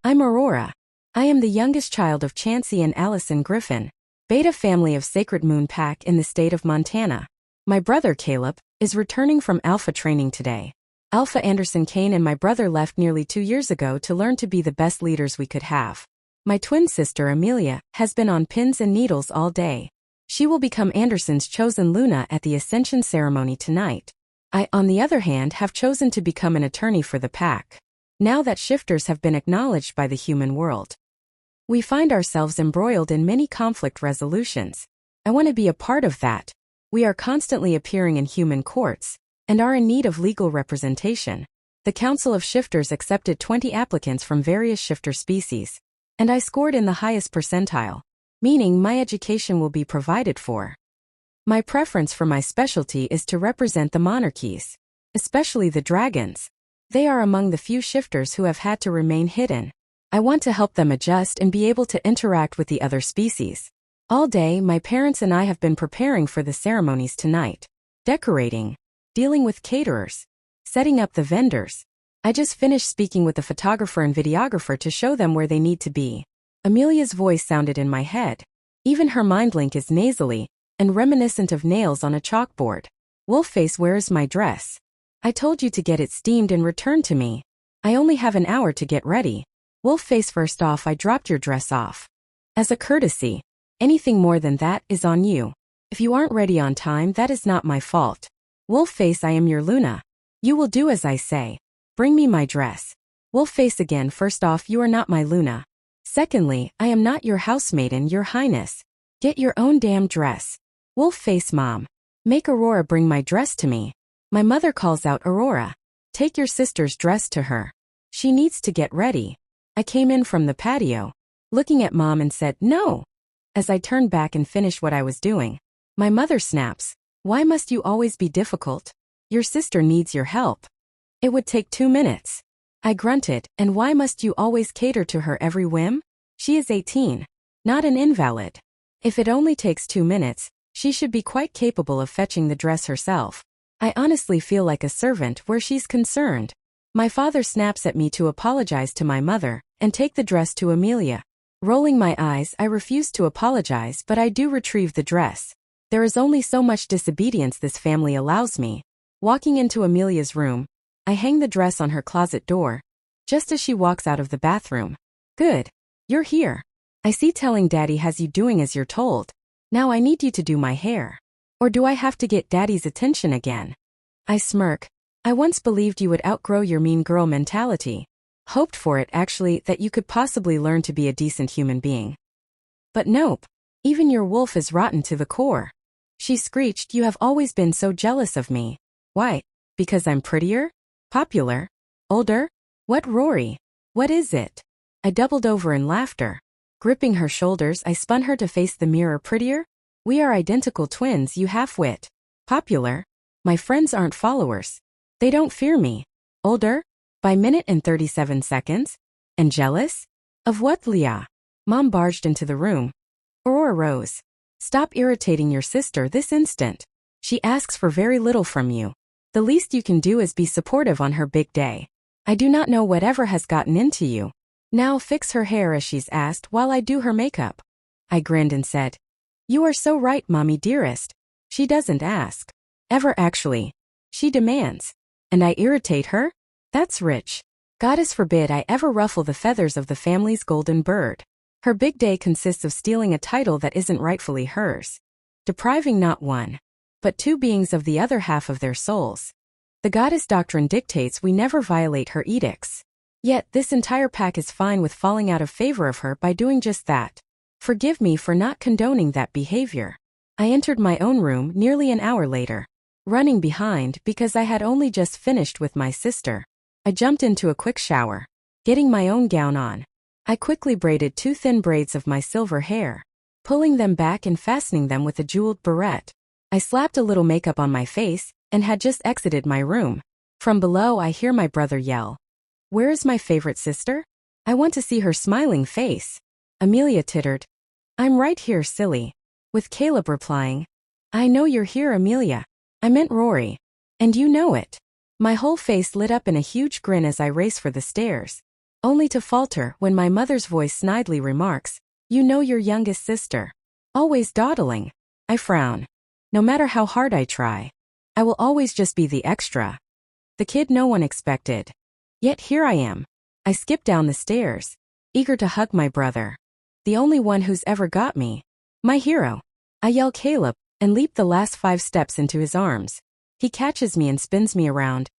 I'm Aurora. I am the youngest child of Chansey and Allison Griffin, Beta family of Sacred Moon Pack in the state of Montana. My brother Caleb is returning from Alpha training today. Alpha Anderson Kane and my brother left nearly 2 years ago to learn to be the best leaders we could have. My twin sister Amelia has been on pins and needles all day. She will become Anderson's chosen Luna at the Ascension ceremony tonight. I, on the other hand, have chosen to become an attorney for the pack. Now that shifters have been acknowledged by the human world, we find ourselves embroiled in many conflict resolutions. I want to be a part of that. We are constantly appearing in human courts and are in need of legal representation. The Council of Shifters accepted 20 applicants from various shifter species, and I scored in the highest percentile, meaning my education will be provided for. My preference for my specialty is to represent the monarchies, especially the dragons. They are among the few shifters who have had to remain hidden. I want to help them adjust and be able to interact with the other species. All day, my parents and I have been preparing for the ceremonies tonight. Decorating, dealing with caterers, setting up the vendors. I just finished speaking with the photographer and videographer to show them where they need to be. Amelia's voice sounded in my head. Even her mind link is nasally and reminiscent of nails on a chalkboard. Wolfface, where is my dress? I told you to get it steamed and returned to me. I only have an hour to get ready. Wolfface, first off, I dropped your dress off. As a courtesy, anything more than that is on you. If you aren't ready on time, that is not my fault. Wolfface, I am your Luna. You will do as I say. Bring me my dress. Wolfface again, first off, you are not my Luna. Secondly, I am not your housemaiden, your highness. Get your own damn dress. Wolfface, mom. Make Aurora bring my dress to me. My mother calls out, Aurora, take your sister's dress to her. She needs to get ready. I came in from the patio, looking at mom and said, no. As I turned back and finished what I was doing, my mother snaps, why must you always be difficult? Your sister needs your help. It would take 2 minutes. I grunted, and why must you always cater to her every whim? She is 18, not an invalid. If it only takes 2 minutes, she should be quite capable of fetching the dress herself. I honestly feel like a servant where she's concerned. My father snaps at me to apologize to my mother and take the dress to Amelia. Rolling my eyes, I refuse to apologize, but I do retrieve the dress. There is only so much disobedience this family allows me. Walking into Amelia's room, I hang the dress on her closet door, just as she walks out of the bathroom. Good. You're here. I see telling Daddy has you doing as you're told. Now I need you to do my hair. Or do I have to get Daddy's attention again? I smirk. I once believed you would outgrow your mean girl mentality. Hoped for it, actually, that you could possibly learn to be a decent human being. But nope. Even your wolf is rotten to the core. She screeched, you have always been so jealous of me. Why? Because I'm prettier? Popular? Older? What, Rory? What is it? I doubled over in laughter. Gripping her shoulders, I spun her to face the mirror. Prettier? We are identical twins, you half-wit. Popular? My friends aren't followers. They don't fear me. Older? By minute and 37 seconds? And jealous? Of what, Leah? Mom barged into the room. Aurora rose. Stop irritating your sister this instant. She asks for very little from you. The least you can do is be supportive on her big day. I do not know whatever has gotten into you. Now fix her hair as she's asked while I do her makeup. I grinned and said, you are so right, mommy dearest. She doesn't ask. Ever actually. She demands. And I irritate her? That's rich. Goddess forbid I ever ruffle the feathers of the family's golden bird. Her big day consists of stealing a title that isn't rightfully hers. Depriving not one, but 2 beings of the other half of their souls. The goddess doctrine dictates we never violate her edicts. Yet this entire pack is fine with falling out of favor of her by doing just that. Forgive me for not condoning that behavior. I entered my own room nearly an hour later, running behind because I had only just finished with my sister. I jumped into a quick shower, getting my own gown on. I quickly braided 2 thin braids of my silver hair, pulling them back and fastening them with a jeweled barrette. I slapped a little makeup on my face and had just exited my room. From below, I hear my brother yell, where is my favorite sister? I want to see her smiling face. Amelia tittered, I'm right here, silly. With Caleb replying, I know you're here, Amelia. I meant Rory. And you know it. My whole face lit up in a huge grin as I race for the stairs. only to falter when my mother's voice snidely remarks, "You know your youngest sister. Always dawdling." I frown. No matter how hard I try, I will always just be the extra. The kid no one expected. Yet here I am. I skip down the stairs, eager to hug my brother. The only one who's ever got me. My hero. I yell Caleb, and leap the last 5 steps into his arms. He catches me and spins me around.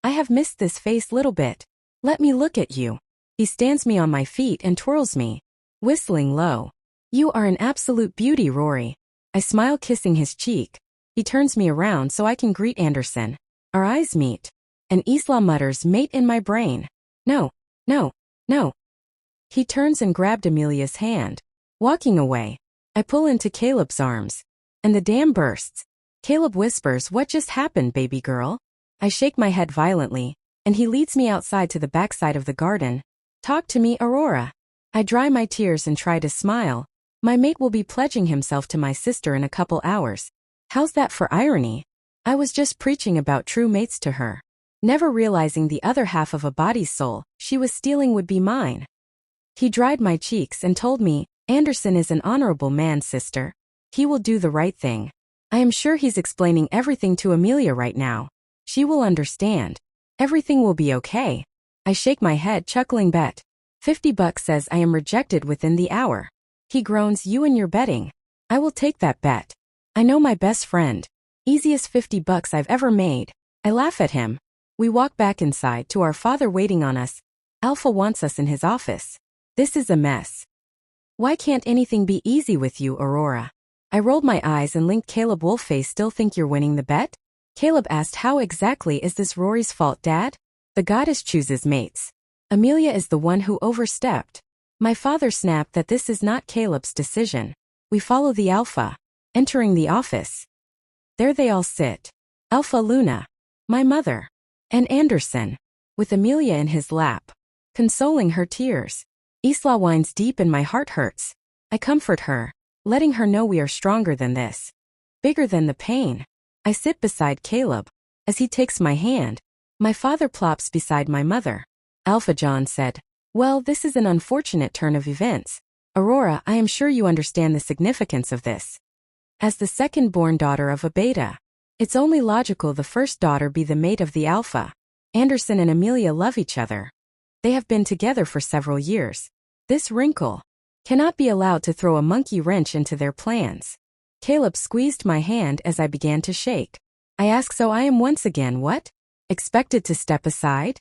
I have missed this face little bit. Let me look at you. He stands me on my feet and twirls me, whistling low. You are an absolute beauty, Rory. I smile, kissing his cheek. He turns me around so I can greet Anderson. Our eyes meet, and Isla mutters, "Mate," in my brain. No, no, no. He turns and grabbed Amelia's hand. Walking away, I pull into Caleb's arms, and the dam bursts. Caleb whispers, "What just happened, baby girl?" I shake my head violently, and he leads me outside to the backside of the garden. "Talk to me, Aurora." I dry my tears and try to smile. My mate will be pledging himself to my sister in a couple hours. How's that for irony? I was just preaching about true mates to her, never realizing the other half of a body's soul she was stealing would be mine. He dried my cheeks and told me, "Anderson is an honorable man, sister. He will do the right thing." I am sure he's explaining everything to Amelia right now. She will understand. Everything will be okay. I shake my head, chuckling. Bet. $50 says I am rejected within the hour. He groans, "You and your betting." I will take that bet. I know my best friend. Easiest $50 I've ever made. I laugh at him. We walk back inside to our father waiting on us. Alpha wants us in his office. This is a mess. Why can't anything be easy with you, Aurora? I rolled my eyes and linked Caleb. Wolfface, still think you're winning the bet? Caleb asked, "How exactly is this Rory's fault, Dad?" The goddess chooses mates. Amelia is the one who overstepped. My father snapped that this is not Caleb's decision. We follow the Alpha. Entering the office. There they all sit. Alpha, Luna, my mother, and Anderson, with Amelia in his lap, consoling her tears. Isla whines deep and my heart hurts. I comfort her, letting her know we are stronger than this. Bigger than the pain. I sit beside Caleb. As he takes my hand, my father plops beside my mother. Alpha John said, "Well, this is an unfortunate turn of events. Aurora, I am sure you understand the significance of this. As the second-born daughter of a beta, it's only logical the first daughter be the mate of the Alpha. Anderson and Amelia love each other. They have been together for several years. This wrinkle cannot be allowed to throw a monkey wrench into their plans." Caleb squeezed my hand as I began to shake. I ask, "So I am once again what? Expected to step aside?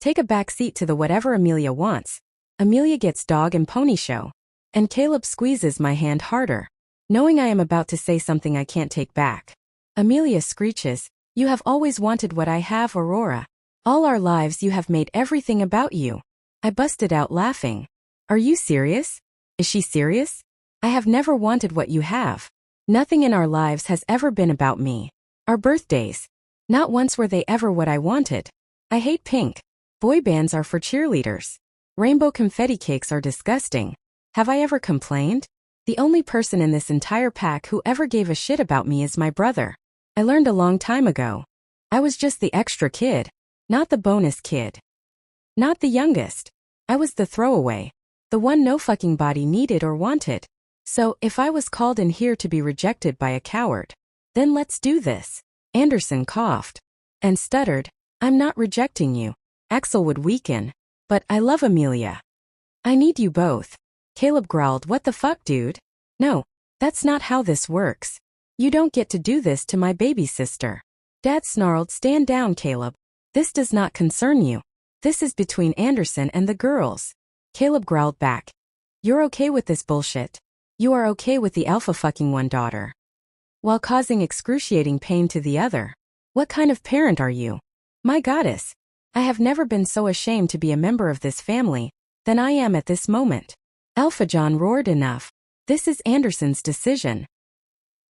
Take a back seat to the whatever Amelia wants." Amelia gets dog and pony show. And Caleb squeezes my hand harder, knowing I am about to say something I can't take back. Amelia screeches, "You have always wanted what I have, Aurora. All our lives you have made everything about you." I busted out laughing. "Are you serious?" Is she serious? I have never wanted what you have. Nothing in our lives has ever been about me. Our birthdays. Not once were they ever what I wanted. I hate pink. Boy bands are for cheerleaders. Rainbow confetti cakes are disgusting. Have I ever complained? The only person in this entire pack who ever gave a shit about me is my brother. I learned a long time ago. I was just the extra kid, not the bonus kid. Not the youngest. I was the throwaway. The one no fucking body needed or wanted. So, if I was called in here to be rejected by a coward, then let's do this. Anderson coughed and stuttered, "I'm not rejecting you." Axel would weaken. "But I love Amelia. I need you both." Caleb growled, "What the fuck, dude? No, that's not how this works. You don't get to do this to my baby sister." Dad snarled, "Stand down, Caleb. This does not concern you. This is between Anderson and the girls." Caleb growled back, "You're okay with this bullshit. You are okay with the alpha fucking one daughter, while causing excruciating pain to the other. What kind of parent are you? My goddess, I have never been so ashamed to be a member of this family than I am at this moment." Alpha John roared, "Enough. This is Anderson's decision.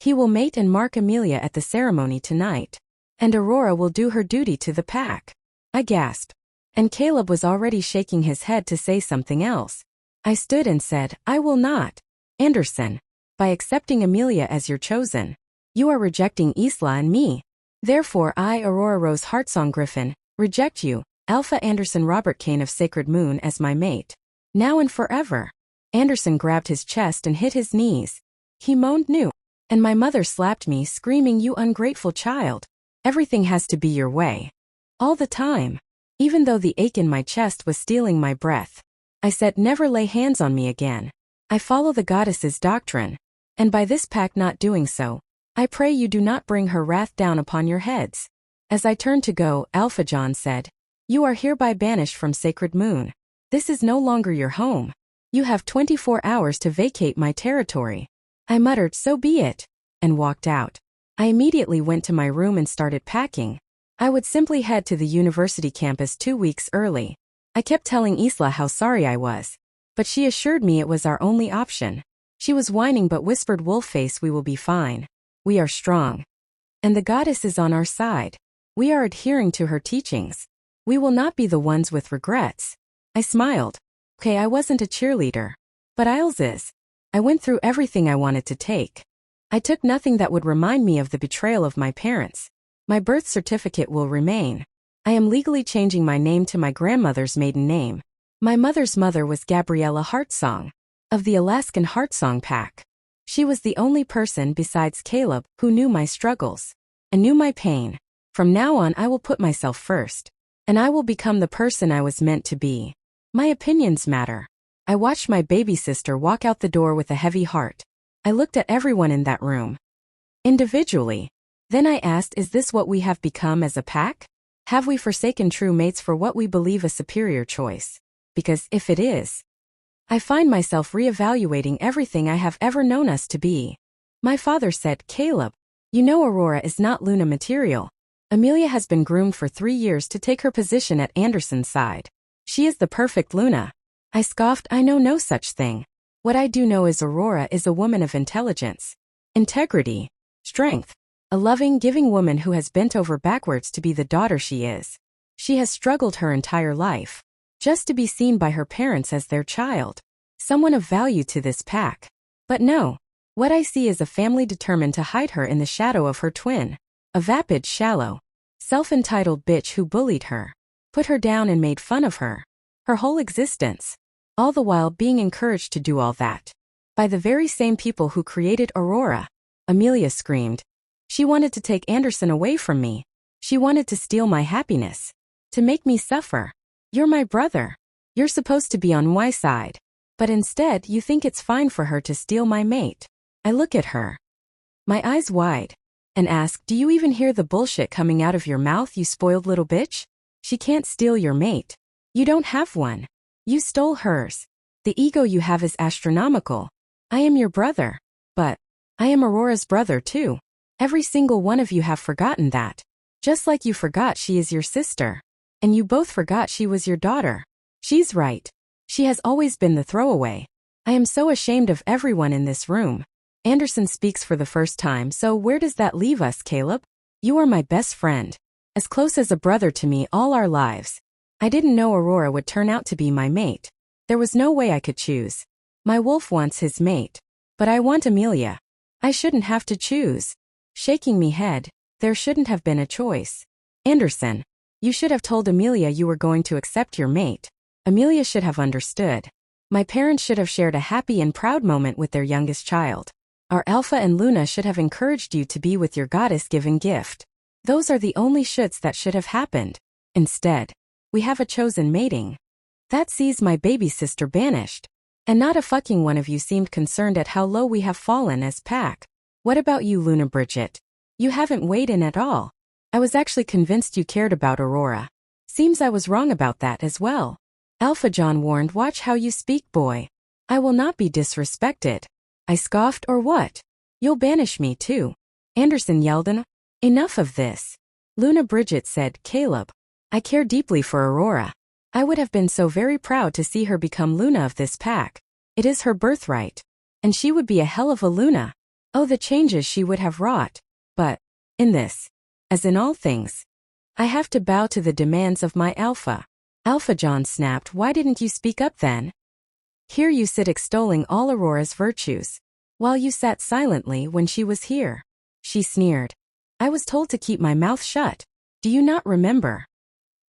He will mate and mark Amelia at the ceremony tonight, and Aurora will do her duty to the pack." I gasped, and Caleb was already shaking his head to say something else. I stood and said, "I will not. Anderson, by accepting Amelia as your chosen, you are rejecting Isla and me. Therefore I, Aurora Rose Heartsong Griffin, reject you, Alpha Anderson Robert Kane of Sacred Moon as my mate. Now and forever. Anderson grabbed his chest and hit his knees. He moaned no. And my mother slapped me, screaming, "You ungrateful child. Everything has to be your way." All the time. Even though the ache in my chest was stealing my breath. I said, "Never lay hands on me again. I follow the goddess's doctrine. And by this pact not doing so, I pray you do not bring her wrath down upon your heads." As I turned to go, Alpha John said, "You are hereby banished from Sacred Moon. This is no longer your home. You have 24 hours to vacate my territory." I muttered, "So be it," and walked out. I immediately went to my room and started packing. I would simply head to the university campus 2 weeks early. I kept telling Isla how sorry I was, but she assured me it was our only option. She was whining but whispered, "Wolfface, we will be fine. We are strong. And the goddess is on our side. We are adhering to her teachings. We will not be the ones with regrets." I smiled. Okay, I wasn't a cheerleader. But Isles is. I went through everything I wanted to take. I took nothing that would remind me of the betrayal of my parents. My birth certificate will remain. I am legally changing my name to my grandmother's maiden name. My mother's mother was Gabriella Heartsong, of the Alaskan Heartsong Pack. She was the only person besides Caleb who knew my struggles and knew my pain. From now on, I will put myself first, and I will become the person I was meant to be. My opinions matter. I watched my baby sister walk out the door with a heavy heart. I looked at everyone in that room, individually. Then I asked, is this what we have become as a pack? Have we forsaken true mates for what we believe a superior choice? Because if it is, I find myself reevaluating everything I have ever known us to be. My father said, "Caleb, you know Aurora is not Luna material. Amelia has been groomed for 3 years to take her position at Anderson's side. She is the perfect Luna." I scoffed, "I know no such thing. What I do know is Aurora is a woman of intelligence, integrity, strength. A loving, giving woman who has bent over backwards to be the daughter she is. She has struggled her entire life, just to be seen by her parents as their child. Someone of value to this pack. But no, what I see is a family determined to hide her in the shadow of her twin. A vapid, shallow, self-entitled bitch who bullied her, put her down and made fun of her. Her whole existence. All the while being encouraged to do all that. By the very same people who created Aurora." Amelia screamed. "She wanted to take Anderson away from me. She wanted to steal my happiness. To make me suffer. You're my brother. You're supposed to be on my side. But instead, you think it's fine for her to steal my mate." I look at her, my eyes wide, and ask, "Do you even hear the bullshit coming out of your mouth, you spoiled little bitch? She can't steal your mate. You don't have one. You stole hers. The ego you have is astronomical. I am your brother. But I am Aurora's brother too. Every single one of you have forgotten that. Just like you forgot she is your sister. And you both forgot she was your daughter. She's right. She has always been the throwaway. I am so ashamed of everyone in this room." Anderson speaks for the first time. "So where does that leave us, Caleb? You are my best friend. As close as a brother to me all our lives. I didn't know Aurora would turn out to be my mate. There was no way I could choose. My wolf wants his mate. But I want Amelia. I shouldn't have to choose." Shaking me head, "There shouldn't have been a choice. Anderson, you should have told Amelia you were going to accept your mate. Amelia should have understood. My parents should have shared a happy and proud moment with their youngest child. Our Alpha and Luna should have encouraged you to be with your goddess-given gift. Those are the only shoots that should have happened. Instead, we have a chosen mating. That sees my baby sister banished. And not a fucking one of you seemed concerned at how low we have fallen as pack. What about you, Luna Bridget? You haven't weighed in at all. I was actually convinced you cared about Aurora. Seems I was wrong about that as well." Alpha John warned, "Watch how you speak, boy. I will not be disrespected." I scoffed, "Or what? You'll banish me too." Anderson yelled, "Enough of this." Luna Bridget said, "Caleb, I care deeply for Aurora. I would have been so very proud to see her become Luna of this pack. It is her birthright. And she would be a hell of a Luna. Oh, the changes she would have wrought. But, in this, as in all things, I have to bow to the demands of my Alpha." Alpha John snapped, "Why didn't you speak up then? Here you sit extolling all Aurora's virtues, while you sat silently when she was here." She sneered. "I was told to keep my mouth shut. Do you not remember?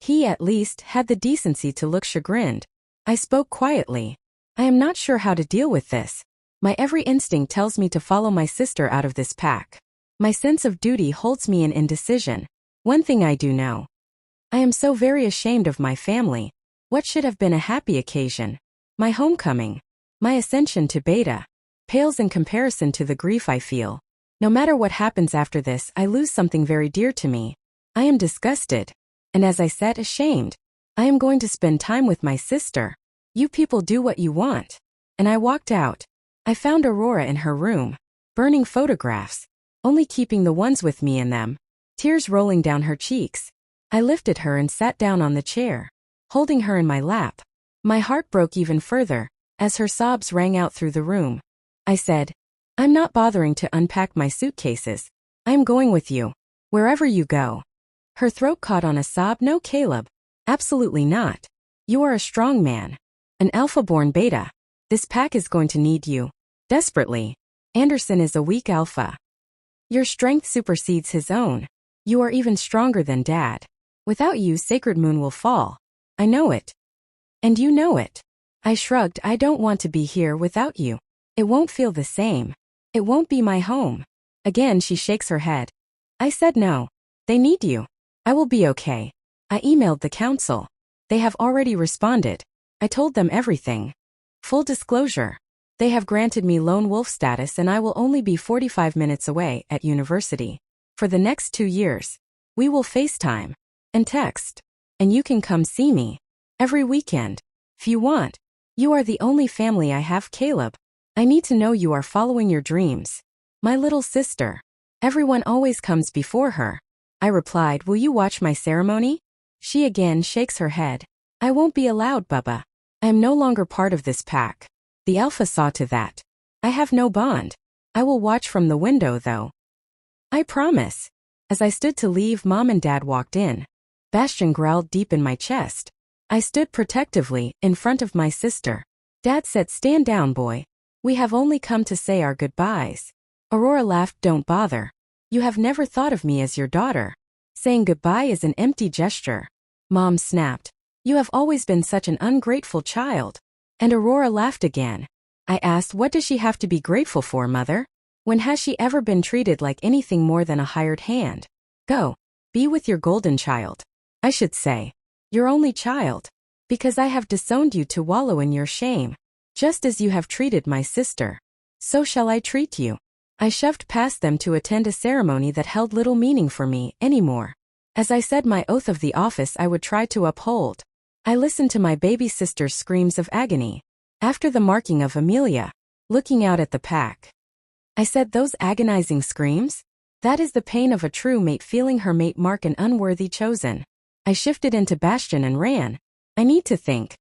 He, at least, had the decency to look chagrined. I spoke quietly. I am not sure how to deal with this. My every instinct tells me to follow my sister out of this pack. My sense of duty holds me in indecision. One thing I do know. I am so very ashamed of my family. What should have been a happy occasion, my homecoming, my ascension to Beta, pales in comparison to the grief I feel. No matter what happens after this, I lose something very dear to me. I am disgusted. And as I said, ashamed. I am going to spend time with my sister. You people do what you want. And I walked out. I found Aurora in her room, burning photographs, only keeping the ones with me in them, tears rolling down her cheeks. I lifted her and sat down on the chair, holding her in my lap. My heart broke even further, as her sobs rang out through the room. I said, I'm not bothering to unpack my suitcases. I am going with you, wherever you go. Her throat caught on a sob. No, Caleb. Absolutely not. You are a strong man. An alpha-born beta. This pack is going to need you. Desperately. Anderson is a weak alpha. Your strength supersedes his own. You are even stronger than Dad. Without you, Sacred Moon will fall. I know it. And you know it. I shrugged. I don't want to be here without you. It won't feel the same. It won't be my home. Again, she shakes her head. I said no. They need you. I will be okay. I emailed the council. They have already responded. I told them everything. Full disclosure. They have granted me lone wolf status and I will only be 45 minutes away at university. For the next 2 years. We will FaceTime. And text. And you can come see me. Every weekend. If you want. You are the only family I have, Caleb. I need to know you are following your dreams. My little sister. Everyone always comes before her. I replied, will you watch my ceremony? She again shakes her head. I won't be allowed, Bubba. I am no longer part of this pack. The alpha saw to that. I have no bond. I will watch from the window, though. I promise. As I stood to leave, Mom and Dad walked in. Bastion growled deep in my chest. I stood protectively in front of my sister. Dad said, stand down, boy. We have only come to say our goodbyes. Aurora laughed, don't bother. You have never thought of me as your daughter. Saying goodbye is an empty gesture. Mom snapped. You have always been such an ungrateful child. And Aurora laughed again. I asked, what does she have to be grateful for, Mother? When has she ever been treated like anything more than a hired hand? Go. Be with your golden child. I should say. Your only child. Because I have disowned you to wallow in your shame. Just as you have treated my sister. So shall I treat you. I shoved past them to attend a ceremony that held little meaning for me anymore. As I said my oath of the office I would try to uphold. I listened to my baby sister's screams of agony. After the marking of Amelia, looking out at the pack. I said, those agonizing screams? That is the pain of a true mate feeling her mate mark an unworthy chosen. I shifted into Bastion and ran. I need to think.